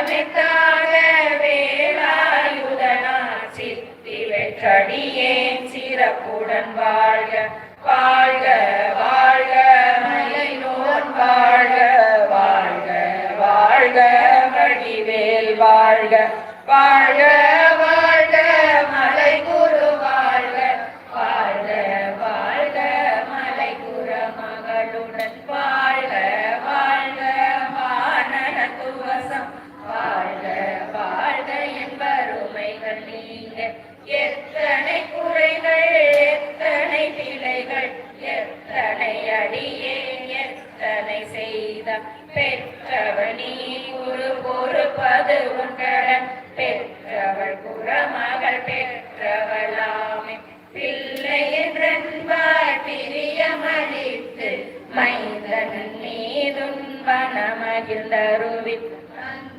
மெத்தாக வேலாயுதனார் சித்தி வெற்றடியேன் சிறப்புடன் வாழ்க வாழ்க வாழ்க மலையோன் வாழ்க வாழ்க வாழ்க வடிவேல் வாழ்க வாழ்க வாழ்க மலை குரு வாழ்க வாழ்க வாழ்க மலை குர மகளுடன் வாழ்க வாழ்க வானர துவசம் வாழ்க வாழ்க என் வறுமைகள் நீங்க எத்தனை குறைகள் எத்தனை பிழைகள் எத்தனை அடியேன் எத்தனை செய்த பெற்றவள் நீ குரு பொறுப்பது உன் கடன் பெற்றவள் குறமகள் பெற்றவளாமே பிள்ளை என்றென்பார் பிரியமளித்து மைந்தன் நீதும் வனமகிழ்ந்த